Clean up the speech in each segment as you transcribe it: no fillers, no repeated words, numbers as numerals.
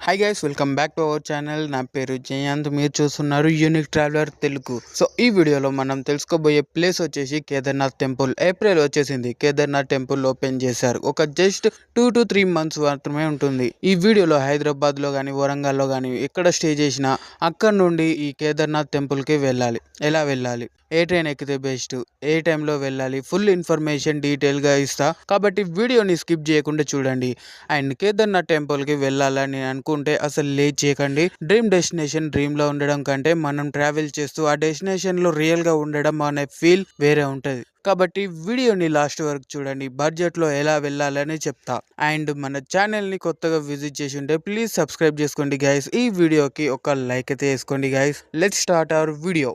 Hi guys, welcome back to our channel. నా పేరు జయంత్. మీరు చూస్తున్నారు యూనిక్ ట్రావెలర్ తెలుగు. సో ఈ వీడియోలో మనం తెలుసుకోబోయే ప్లేస్ వచ్చేసి కేదార్నాథ్ టెంపుల్. ఏప్రిల్ వచ్చేసింది, కేదార్నాథ్ టెంపుల్ ఓపెన్ చేశారు. ఒక జస్ట్ 2 to 3 months మాత్రమే ఉంటుంది. ఈ వీడియోలో హైదరాబాద్లో కానీ వరంగల్లో కానీ ఎక్కడ స్టే చేసినా అక్కడ నుండి ఈ కేదార్నాథ్ టెంపుల్కి వెళ్ళాలి. ఎలా వెళ్ళాలి, ఏ ట్రైన్ ఎక్కితే బెస్ట్, ఏ టైంలో వెళ్ళాలి, ఫుల్ ఇన్ఫర్మేషన్ డీటెయిల్గా ఇస్తా. కాబట్టి వీడియోని స్కిప్ చేయకుండా చూడండి. అండ్ కేదార్నాథ్ టెంపుల్కి వెళ్ళాలని అనుకుంటే అసలు లేట్ చేయకండి. డ్రీమ్ డెస్టినేషన్ డ్రీమ్లో ఉండడం కంటే మనం ట్రావెల్ చేస్తూ ఆ డెస్టినేషన్లో రియల్గా ఉండడం అనే ఫీల్ వేరే ఉంటుంది. కాబట్టి వీడియోని లాస్ట్ వరకు చూడండి. బడ్జెట్లో ఎలా వెళ్ళాలని చెప్తా. అండ్ మన ఛానల్ని కొత్తగా విజిట్ చేసి ఉంటే ప్లీజ్ సబ్స్క్రైబ్ చేసుకోండి గైస్. ఈ వీడియోకి ఒక లైక్ అయితే వేసుకోండి guys. Let's start our video.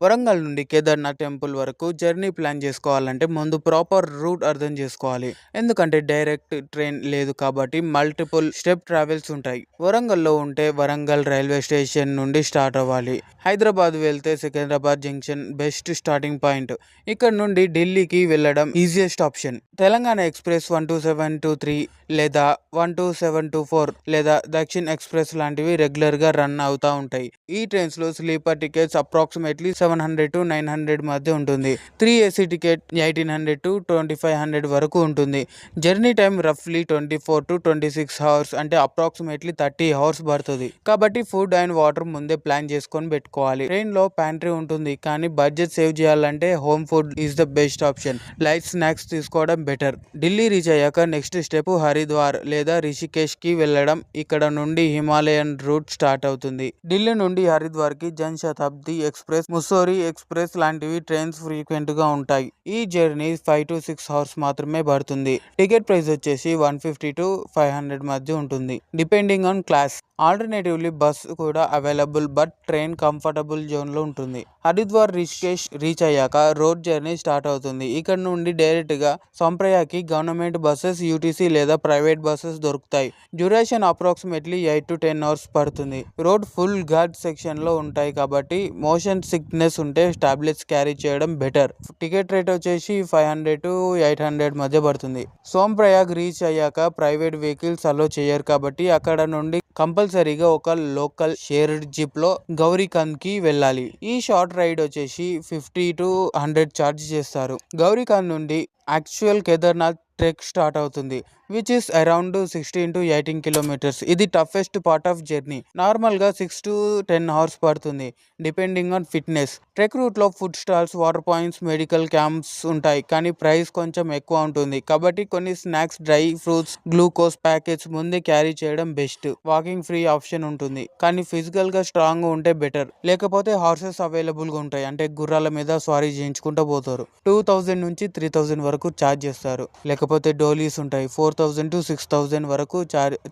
Warangal నుండి కేదార్నాథ్ టెంపుల్ వరకు జర్నీ ప్లాన్ చేసుకోవాలంటే ముందు ప్రాపర్ రూట్ అర్థం చేసుకోవాలి. ఎందుకంటే డైరెక్ట్ ట్రైన్ లేదు కాబట్టి మల్టిపుల్ స్టెప్ ట్రావెల్స్ ఉంటాయి. వరంగల్లో ఉంటే వరంగల్ రైల్వే స్టేషన్ నుండి స్టార్ట్ అవ్వాలి. హైదరాబాద్ వెళ్తే Secunderabad junction best starting point. ఇక్కడ నుండి ఢిల్లీకి వెళ్ళడం ఈజియెస్ట్ ఆప్షన్. తెలంగాణ ఎక్స్ప్రెస్ 12723 లేదా 12724 లేదా దక్షిణ్ ఎక్స్ప్రెస్ లాంటివి రెగ్యులర్గా రన్ అవుతూ ఉంటాయి. ఈ ట్రైన్స్లో స్లీపర్ టికెట్స్ అప్రాక్సిమేట్లీ 700 to 900 మధ్య ఉంటుంది. 3 AC టికెట్ 1800 to 2500 వరకు ఉంటుంది. జర్నీ టైం రఫ్లీ 24 to 26 hours, అంటే అప్రాక్సిమేట్లీ 30 hours పడుతుంది. కాబట్టి ఫుడ్ అండ్ వాటర్ ముందే ప్లాన్ చేసుకొని పెట్టుకోవాలి. ట్రైన్లో ప్యాంట్రీ ఉంటుంది, కానీ బడ్జెట్ సేవ్ చేయాలంటే home food is the best option. Light snacks తీసుకోవడం బెటర్. ఢిల్లీ రీచ్ అయ్యాక నెక్స్ట్ స్టెప్ హరిద్వార్ లేదా రిషికేష్కి వెళ్ళడం. ఇక్కడ నుండి హిమాలయన్ రూట్ స్టార్ట్ అవుతుంది. ఢిల్లీ నుండి హరిద్వార్కి జన్ శతాబ్ది ఎక్స్ప్రెస్, ముస్సోరీ ఎక్స్ప్రెస్ లాంటివి ట్రైన్స్ ఫ్రీక్వెంట్ గా ఉంటాయి. ఈ జర్నీ 5 to 6 hours మాత్రమే పడుతుంది. టికెట్ ప్రైస్ వచ్చేసి 150 to 500 మధ్య ఉంటుంది, depending on class. Alternatively bus కూడా available, but train comfortable zone లో ఉంటుంది. హరిద్వార్ రిషికేష్ రీచ్ అయ్యాక రోడ్ జర్నీ స్టార్ట్ అవుతుంది. ఇక్కడ నుండి డైరెక్ట్ గా సంప్రయాకి గవర్నమెంట్ బస్సెస్, యూటీసీ లేదా ప్రైవేట్ బస్సెస్ దొరుకుతాయి. డ్యూరేషన్ అప్రాక్సిమేట్లీ 8 to 10 hours పడుతుంది. రోడ్ ఫుల్ ఘాట్ సెక్షన్ లో ఉంటాయి కాబట్టి మోషన్ సిక్నెస్ ఉంటే టాబ్లెట్స్ క్యారీ చేయడం బెటర్. టికెట్ రేట్ వచ్చేసి 500 to 800 మధ్య పడుతుంది. సోంప్రయాగ్ రీచ్ అయ్యాక ప్రైవేట్ వెహికల్స్ అలో చేయరు కాబట్టి అక్కడ నుండి కంపల్సరీగా ఒక లోకల్ షేర్డ్ జిప్ లో గౌరీకంద్ కి వెళ్ళాలి. ఈ షార్ట్ రైడ్ వచ్చేసి 50 to 100 ఛార్జ్ చేస్తారు. గౌరీకంద్ నుండి యాక్చువల్ కేదార్నాథ్ ట్రెక్ స్టార్ట్ అవుతుంది, which is around 16 to 18 kilometers. ఇది toughest part of journey. Normal గా 6 to 10 hours పడుతుంది, depending on fitness. Trek route లో food stalls, water points, medical camps ఉంటాయి, కానీ ప్రైస్ కొంచెం ఎక్కువ ఉంటుంది. కాబట్టి కొన్ని snacks, dry fruits, glucose packets ముందే క్యారీ చేయడం బెస్ట్. వాకింగ్ ఫ్రీ ఆప్షన్ ఉంటుంది, కానీ ఫిజికల్ గా స్ట్రాంగ్ ఉంటే బెటర్. లేకపోతే హార్సెస్ అవైలబుల్ గా ఉంటాయి, అంటే గుర్రాల మీద స్వారీ చేయించుకుంటూ పోతారు. 2000 నుంచి 3000 వరకు ఛార్జ్ చేస్తారు. లేకపోతే డోలీస్ ఉంటాయి, 4000 to 6000 వరకు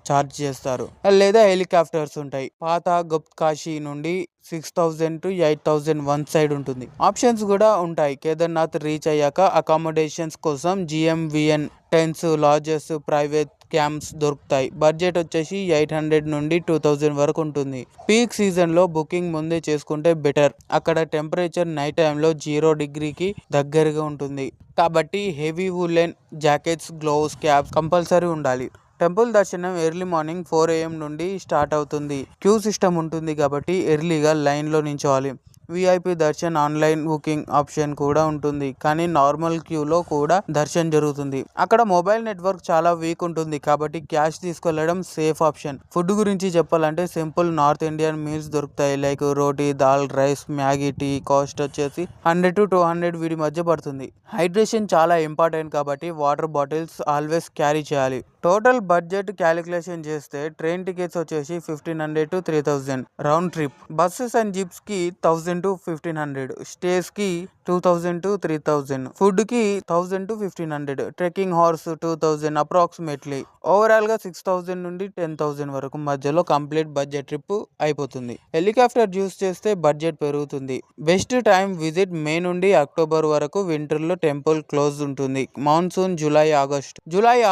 ఛార్జ్ చేస్తారు. లేదా హెలికాప్టర్స్ ఉంటాయి. పాత గుప్కాశీ నుండి 6000 to 8000 వన్ సైడ్ ఉంటుంది. ఆప్షన్స్ కూడా ఉంటాయి. కేదార్నాథ్ రీచ్ అయ్యాక అకామిడేషన్స్ కోసం GMVN tents, lodges, private camps దొరుకుతాయి. బడ్జెట్ వచ్చేసి 800 నుండి 2000 వరకు ఉంటుంది. పీక్ సీజన్ లో బుకింగ్ ముందే చేసుకుంటే బెటర్. అక్కడ టెంపరేచర్ నైట్ టైంలో 0 degreeకి దగ్గరగా ఉంటుంది, కాబట్టి heavy woollen jackets, gloves, caps compulsory ఉండాలి. టెంపుల్ దర్శనం ఎర్లీ మార్నింగ్ 4 AM నుండి స్టార్ట్ అవుతుంది. క్యూ సిస్టమ్ ఉంటుంది కాబట్టి ఎర్లీగా లైన్లో నించోవాలి. VIP Darshan online booking option కూడా ఉంటుంది, కానీ నార్మల్ క్యూలో కూడా దర్శనం జరుగుతుంది. అక్కడ మొబైల్ నెట్వర్క్ చాలా వీక్ ఉంటుంది కాబట్టి క్యాష్ తీసుకెళ్లడం సేఫ్ ఆప్షన్. ఫుడ్ గురించి చెప్పాలంటే సింపుల్ నార్త్ ఇండియన్ మీల్స్ దొరుకుతాయి, like roti, dal, rice, Maggi, tea. Cost వచ్చేసి 100 to 200 వీడి మధ్య పడుతుంది. హైడ్రేషన్ చాలా ఇంపార్టెంట్ కాబట్టి వాటర్ బాటిల్స్ ఆల్వేస్ క్యారీ చేయాలి. టోటల్ బడ్జెట్ క్యాలిక్యులేషన్ చేస్తే ట్రైన్ టికెట్స్ వచ్చేసి 1500 to 3000 round trip. Buses and zips కి 1000 to 1500, స్టేస్ కి 2000 to 3000, ఫుడ్ కి 1000 to 1500, trekking horse 2000 approximately. Overall గా 6000 నుండి 10,000 వరకు మధ్యలో కంప్లీట్ బడ్జెట్ ట్రిప్ అయిపోతుంది. హెలికాప్టర్ యూస్ చేస్తే బడ్జెట్ పెరుగుతుంది. బెస్ట్ టైం విజిట్ మే నుండి అక్టోబర్ వరకు. వింటర్ లో టెంపుల్ క్లోజ్ ఉంటుంది. మాన్సూన్ జూలై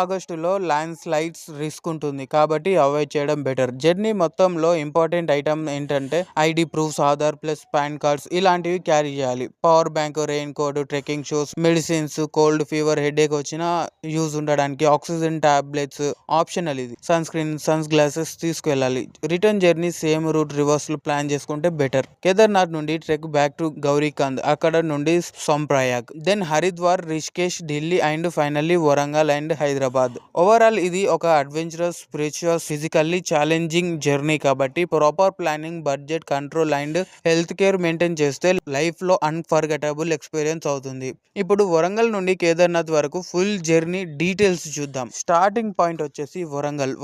ఆగస్టులో ల్యాండ్ స్లైడ్స్ రిస్క్ ఉంటుంది కాబట్టి అవాయిడ్ చేయడం బెటర్. జర్నీ మొత్తంలో ఇంపార్టెంట్ ఐటమ్ ఏంటంటే ID proofs, Aadhaar plus PAN cards ఇలాంటివి క్యారీ చేయాలి. Power bank, raincoat, trekking shoes, medicines, cold fever, headache వచ్చినా యూజ్ ఉండడానికి ఆక్సిజన్ టాబ్లెట్స్ ఆప్షనల్. ఇది సన్ స్క్రీన్, సన్ గ్లాసెస్ తీసుకువెళ్ళాలి. Return journey same route reverse లో plan చేసుకుంటే better. Kedarnath నుండి trek back to Gaurikund, అక్కడ నుండి Sonprayag, then Haridwar, Rishikesh, Delhi and finally Warangal and Hyderabad. Overall ఇది ఒక adventurous, spiritual, physically challenging journey కాబట్టి proper planning, budget control and health care maintain చేస్తే లైఫ్ లో అన్ఫర్గెటబుల్ ఎక్స్పీరియన్స్ అవుతుంది. ఇప్పుడు వరంగల్ నుండి కేదార్నాథ్ వరకు ఫుల్ జర్నీ డీటెయిల్స్ చూద్దాం. స్టార్టింగ్ పాయింట్ వచ్చేసి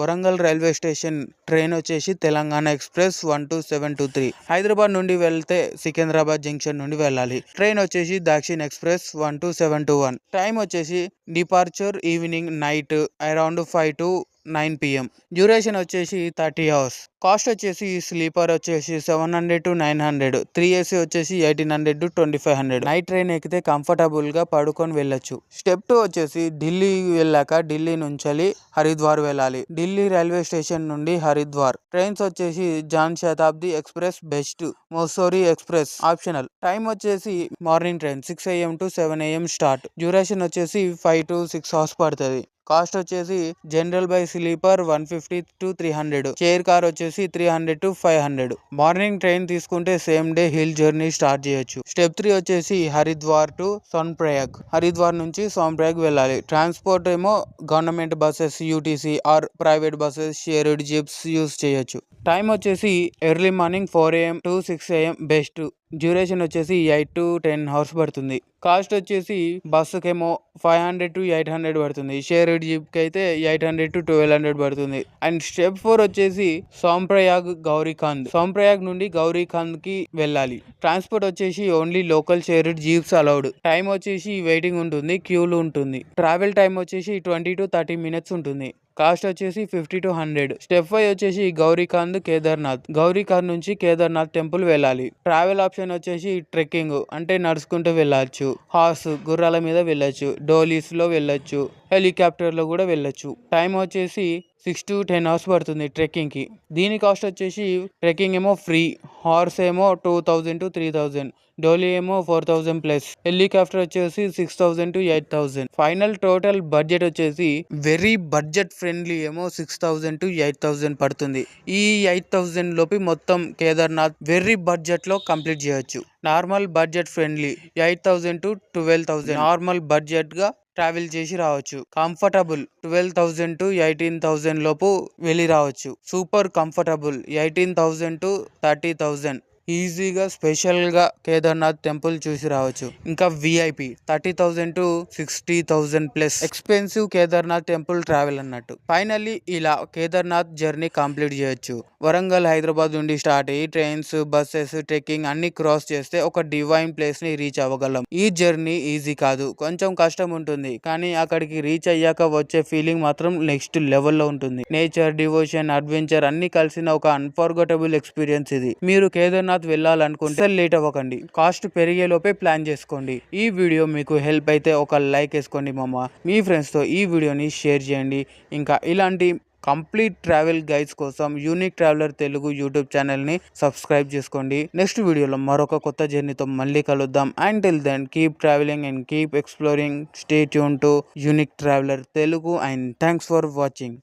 వరంగల్ రైల్వే స్టేషన్. ట్రైన్ వచ్చేసి తెలంగాణ ఎక్స్ప్రెస్ 12723. హైదరాబాద్ నుండి వెళ్తే సికింద్రాబాద్ జంక్షన్ నుండి వెళ్ళాలి. ట్రైన్ వచ్చేసి దక్షిణ్ ఎక్స్ప్రెస్ 12721. టైం వచ్చేసి departure evening night around 5 to 9 PM. Duration వచ్చేసి 30 hours. కాస్ట్ వచ్చేసి స్లీపర్ వచ్చేసి 700 to 900, 3AC వచ్చేసి 1800 to 2500. నైట్ ట్రైన్ ఎక్కితే కంఫర్టబుల్ గా పడుకొని వెళ్ళొచ్చు. స్టెప్ 2 వచ్చేసి ఢిల్లీ వెళ్ళాక ఢిల్లీ నుంచి హరిద్వార్ వెళ్ళాలి. ఢిల్లీ రైల్వే స్టేషన్ నుండి హరిద్వార్. ట్రైన్స్ వచ్చేసి Jan Shatabdi express best, Mussoorie express optional. Time వచ్చేసి morning train 6 AM to 7 AM start. Duration వచ్చేసి 5 to 6 hours పడుతుంది. కాస్ట్ వచ్చేసి general by sleeper 150 to 300, chair car వచ్చేసి 300 to 500. మార్నింగ్ ట్రైన్ తీసుకుంటే same day hill journey start చేయొచ్చు. Step 3 వచ్చేసి Haridwar to Sonprayag. Haridwar నుంచి సోన్ప్రయాగ్ వెళ్ళాలి. ట్రాన్స్పోర్ట్ ఏమో government buses, UTC or private buses, shared zips use చేయొచ్చు. టైం వచ్చేసి early morning 4 AM to 6 AM best. Duration వచ్చేసి 8 to 10 hours పడుతుంది. కాస్ట్ వచ్చేసి బస్సుకేమో 500 to 800 పడుతుంది. షేర్డ్ జీప్ కి అయితే 800 to 1200 పడుతుంది. అండ్ స్టెప్ 4 వచ్చేసి సోంప్రయాగ్ గౌరీకంద్. సోంప్రయాగ్ నుండి గౌరీకంద్ కి వెళ్ళాలి. ట్రాన్స్పోర్ట్ వచ్చేసి only local shared jeeps allowed. Time వచ్చేసి వెయిటింగ్ ఉంటుంది, క్యూలు ఉంటుంది. ట్రావెల్ టైం వచ్చేసి 20 to 30 minutes ఉంటుంది. కాస్ట్ వచ్చేసి 50 to 100. స్టెప్ 5 వచ్చేసి గౌరీకంద్ కేదార్నాథ్. గౌరీకంద్ నుంచి కేదార్నాథ్ టెంపుల్ వెళ్ళాలి. ట్రావెల్ ఆప్షన్ వచ్చేసి ట్రెక్కింగ్ అంటే నడుచుకుంటూ వెళ్ళచ్చు, హార్స్ గుర్రాల మీద వెళ్ళొచ్చు, డోలీస్ లో వెళ్ళొచ్చు, హెలికాప్టర్ లో కూడా వెళ్ళొచ్చు. టైం వచ్చేసి 6 to 10 hours పడుతుంది ట్రెక్కింగ్ కి. దీని కాస్ట్ వచ్చేసి ట్రెక్కింగ్ ఏమో ఫ్రీ, హార్స్ ఏమో 2000 to 3000, డోలీ ఏమో 4000 ప్లస్, హెలికాప్టర్ వచ్చేసి 6000 to 8000. ఫైనల్ టోటల్ బడ్జెట్ వచ్చేసి వెరీ బడ్జెట్ ఫ్రెండ్లీ ఏమో 6000 to 8000 పడుతుంది. ఈ 8000 లోపు మొత్తం కేదార్నాథ్ వెరీ బడ్జెట్ లో కంప్లీట్ చేయొచ్చు. Normal budget friendly 8000 to 12000 normal budget గా ట్రావెల్ చేసి రావచ్చు. కంఫర్టబుల్ 12,000 to 18,000 లోపు వెళ్ళి రావచ్చు. సూపర్ కంఫర్టబుల్ 18,000 to 30,000 ఈజీగా స్పెషల్ గా కేదార్నాథ్ టెంపుల్ చూసి రావచ్చు. ఇంకా VIP 30,000 to 60,000 plus expensive Kedarnath temple travel అన్నట్టు. ఫైనల్లీ ఇలా కేదార్నాథ్ జర్నీ కంప్లీట్ చేయొచ్చు. వరంగల్, హైదరాబాద్ నుండి స్టార్ట్ అయ్యి ట్రైన్స్, బస్సెస్, ట్రెక్కింగ్ అన్ని క్రాస్ చేస్తే ఒక డివైన్ ప్లేస్ ని రీచ్ అవ్వగలం. ఈ జర్నీ ఈజీ కాదు, కొంచెం కష్టం ఉంటుంది, కానీ అక్కడికి రీచ్ అయ్యాక వచ్చే ఫీలింగ్ మాత్రం నెక్స్ట్ లెవెల్లో ఉంటుంది. నేచర్, డివోషన్, అడ్వెంచర్ అన్ని కలిసిన ఒక అన్ఫర్గెటబుల్ ఎక్స్పీరియన్స్ ఇది. మీరు కేదార్నాథ్ వెళ్ళాలనుకుంటే లేట్ అవ్వకండి, కాస్ట్ పెరిగేలోపే ప్లాన్ చేసుకోండి. ఈ వీడియో మీకు హెల్ప్ అయితే ఒక లైక్ వేసుకోండి మామ. మీ ఫ్రెండ్స్ తో ఈ వీడియోని షేర్ చేయండి. ఇంకా ఇలాంటి కంప్లీట్ ట్రావెల్ గైడ్స్ కోసం unique traveller Telugu YouTube channel ని సబ్స్క్రైబ్ చేసుకోండి. నెక్స్ట్ వీడియోలో మరొక కొత్త జర్నీతో మళ్ళీ కలుద్దాం. Until then keep travelling and keep exploring. Stay tune to unique traveller Telugu and thanks for watching.